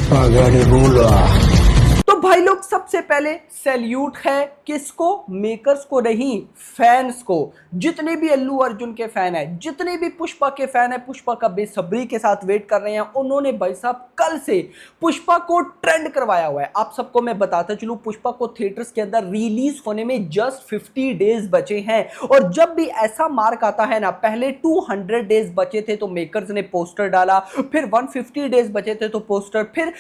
Pagani तो भाई लोग सबसे पहले सैल्यूट है किसको, मेकर्स को नहीं, फैंस को। जितने भी अल्लू अर्जुन के फैन है, जितने भी पुष्पा के फैन है, पुष्पा का बेसब्री के साथ वेट कर रहे हैं, उन्होंने भाई साहब कल से पुष्पा को ट्रेंड करवाया हुआ है। आप सबको मैं बताता चलूं, पुष्पा को थिएटर्स के अंदर रिलीज होने में जस्ट 50 डेज बचे हैं। और जब भी ऐसा मार्क आता है ना, पहले 200 डेज बचे थे तो मेकर्स ने पोस्टर डाला, फिर 150 डेज बचे थे तो पोस्टर, फिर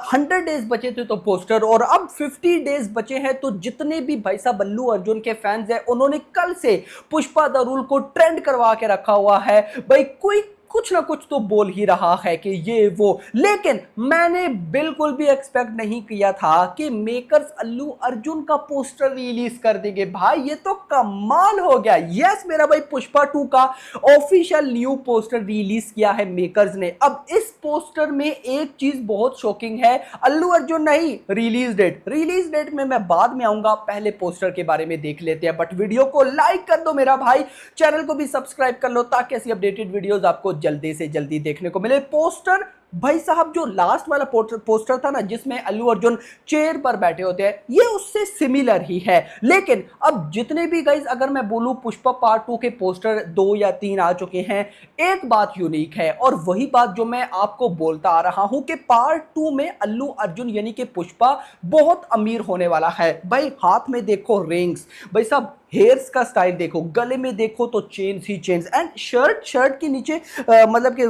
100 डेज बचे थे तो पोस्टर, और अब 50 डेज बचे हैं। तो जितने भी भाई साहब अल्लू अर्जुन के फैंस हैं, उन्होंने कल से पुष्पा द रूल को ट्रेंड करवा के रखा हुआ है। भाई कोई कुछ ना कुछ तो बोल ही रहा है कि ये वो, लेकिन मैंने बिल्कुल भी एक्सपेक्ट नहीं किया था कि मेकर्स अल्लू अर्जुन का पोस्टर रिलीज कर देंगे। भाई ये तो कमाल हो गया। यस मेरा भाई, पुष्पा 2 का ऑफिशियल न्यू पोस्टर रिलीज किया है मेकर्स ने। अब इस पोस्टर में एक चीज बहुत शॉकिंग है, अल्लू अर्जुन नहीं, रिलीज डेट में मैं बाद में आऊंगा, पहले पोस्टर के बारे में देख लेते हैं। बट वीडियो को लाइक कर दो मेरा भाई, चैनल को भी सब्सक्राइब कर लो ताकि ऐसी अपडेटेड वीडियोस आपको जल्दी से जल्दी देखने को मिले। पोस्टर भाई साहब, जो लास्ट वाला पोस्टर था ना, जिसमें अल्लू अर्जुन चेयर पर बैठे होते हैं, ये उससे सिमिलर ही है। लेकिन अब जितने भी गाइस, अगर मैं बोलूं पुष्पा पार्ट 2 के पोस्टर 2 या 3 आ चुके हैं, एक बात यूनिक है, और वही बात जो मैं आपको बोलता आ रहा हूं कि पार्ट 2 में अल्लू अर्जुन यानी कि पुष्पा बहुत अमीर होने वाला है। भाई हाथ में देखो रिंग्स, भाई साहब हेयर्स का स्टाइल देखो, गले में देखो तो chains he chains, and shirt के नीचे मतलब कि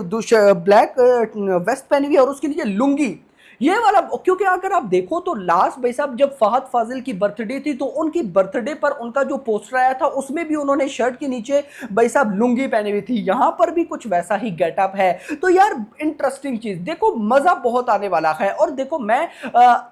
ब्लैक वेस्ट पहनी हुई है और उसके नीचे लुंगी, ये वाला। क्योंकि अगर आप देखो तो लास्ट भाई साहब जब फहद फाजिल की बर्थडे थी, तो उनकी बर्थडे पर उनका जो पोस्टर आया था उसमें भी उन्होंने शर्ट के नीचे भाई साहब लुंगी पहनी हुई थी। यहां पर भी कुछ वैसा ही गेटअप है। तो यार इंटरेस्टिंग चीज देखो, मजा बहुत आने वाला है। और देखो मैं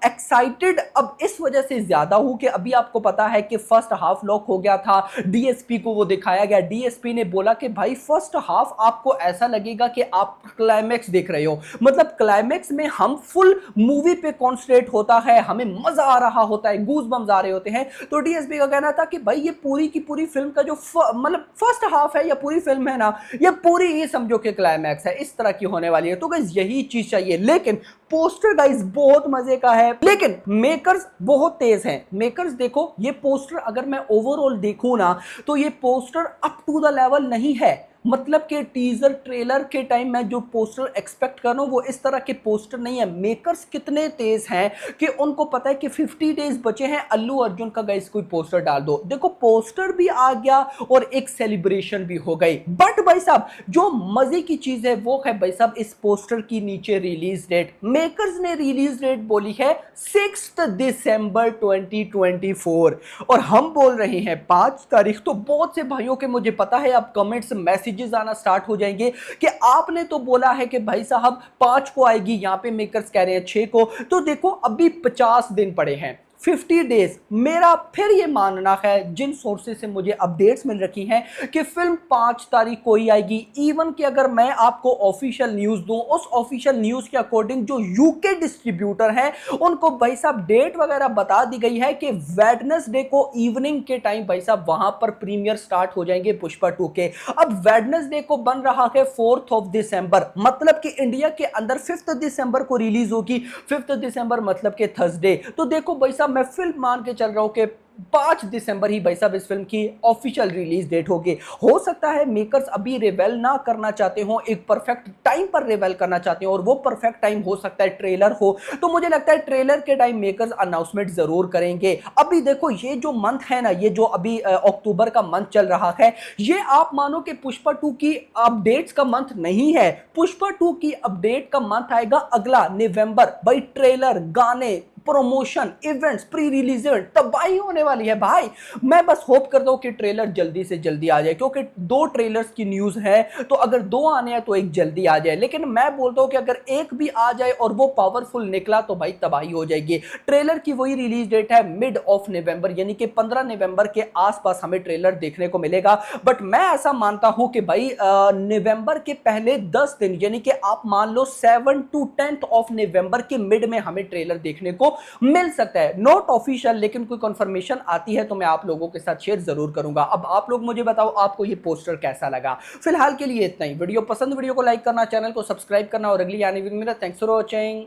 एक्साइटेड अब इस वजह से ज्यादा हूं कि अभी आपको पता है कि फर्स्ट हाफ लॉक हो गया था, डीएसपी को वो दिखाया गया। डीएसपी ने बोला कि भाई फर्स्ट हाफ आपको ऐसा लगेगा कि आप क्लाइमैक्स देख रहे हो, मतलब क्लाइमैक्स में हम फुल मूवी पे कॉन्सेंट्रेट होता है, हमें मजा आ रहा होता है, गूज बम्स आ रहे होते हैं। तो डीएसपी का कहना था कि भाई ये पूरी की पूरी फिल्म का जो मतलब फर्स्ट हाफ है या पूरी फिल्म है ना, ये पूरी ये समझो कि क्लाइमैक्स है, इस तरह की होने वाली है। तो गाइस यही चीज चाहिए। लेकिन पोस्टर गाइस बहुत मजे का है, लेकिन मेकर्स बहुत तेज हैं। मेकर्स देखो, ये पोस्टर अगर मैं ओवरऑल देखूं ना, तो ये poster up to the level नहीं है। मतलब कि टीजर ट्रेलर के टाइम मैं जो पोस्टर एक्सपेक्ट कर रहा हूं वो इस तरह के पोस्टर नहीं है। मेकर्स कितने तेज हैं कि उनको पता है कि 50 डेज बचे हैं, अल्लू अर्जुन का गाइस कोई पोस्टर डाल दो। देखो पोस्टर भी आ गया और एक सेलिब्रेशन भी हो गई। बट भाई साहब जो मजे की चीज है वो है भाई साहब इस पोस्टर की नीचे रिलीज डेट। मेकर्स ने रिलीज डेट बोली है 6 दिसंबर 2024 और हम बोल रहे हैं 5 तारीख। तो बहुत से भाइयों के मुझे पता है अब कमेंट्स मैसेज आना स्टार्ट हो जाएंगे कि आपने तो बोला है कि भाई साहब 5 को आएगी, यहां पे मेकर्स कह रहे हैं 6 को। तो देखो अभी 50 दिन पड़े हैं, 50 डेज। मेरा फिर ये मानना है, जिन सोर्सेस से मुझे अपडेट्स मिल रखी हैं, कि फिल्म 5 तारीख को ही आएगी। इवन कि अगर मैं आपको ऑफिशियल न्यूज दूं, उस ऑफिशियल न्यूज के अकॉर्डिंग जो यूके डिस्ट्रीब्यूटर हैं उनको भाई साहब डेट वगैरह बता दी गई है कि वेडनेसडे को इवनिंग के टाइम भाई साहब वहां पर प्रीमियर स्टार्ट हो जाएंगे पुष्पा 2 के। अब वेडनेसडे को बन रहा है 4 दिसंबर, मतलब कि इंडिया के अंदर 5 दिसंबर को रिलीज होगी। 5 दिसंबर मतलब कि थर्सडे। तो देखो भाई साहब मैं फिल्म मान के चल रहा हूं कि 5 दिसंबर ही भाई साहब इस फिल्म की ऑफिशियल रिलीज डेट होगी। हो सकता है मेकर्स अभी रिवेल ना करना चाहते हो, एक परफेक्ट टाइम पर रिवेल करना चाहते हो, और वो परफेक्ट टाइम हो सकता है ट्रेलर हो। तो मुझे लगता है ट्रेलर के टाइम मेकर्स अनाउंसमेंट जरूर करेंगे। अभी देखो ये जो मंथ है ना, ये जो अभी अक्टूबर का मंथ चल रहा है, ये आप मानो कि पुष्पा 2 की अपडेट्स का मंथ नहीं है। पुष्पा 2 की अपडेट का मंथ आएगा अगला नवंबर। भाई ट्रेलर, गाने, promotion, events, pre release event, तबाही होने वाली है भाई। मैं बस होप करता हूं कि ट्रेलर जल्दी से जल्दी आ जाए, क्योंकि 2 ट्रेलर्स की न्यूज है, तो अगर 2 आने हैं तो एक जल्दी आ जाए। लेकिन मैं बोलता हूं कि अगर एक भी आ जाए और वो पावरफुल निकला तो भाई तबाही हो जाएगी। ट्रेलर की वही रिलीज डेट है मिड ऑफ नवंबर, यानी कि 15 नवंबर के आसपास हमें ट्रेलर देखने को मिलेगा। बट मैं ऐसा मानता हूं कि भाई नवंबर के पहले 10 दिन, यानी कि आप मान लो 7 to 10 ऑफ नवंबर के मिड में हमें ट्रेलर देखने को मिल सकता है। नॉट ऑफिशियल, लेकिन कोई कंफर्मेशन आती है तो मैं आप लोगों के साथ शेयर जरूर करूंगा। अब आप लोग मुझे बताओ आपको ये पोस्टर कैसा लगा। फिलहाल के लिए इतना ही। वीडियो पसंद, वीडियो को लाइक करना, चैनल को सब्सक्राइब करना और अगली आने वाली मेरा। Thanks for watching.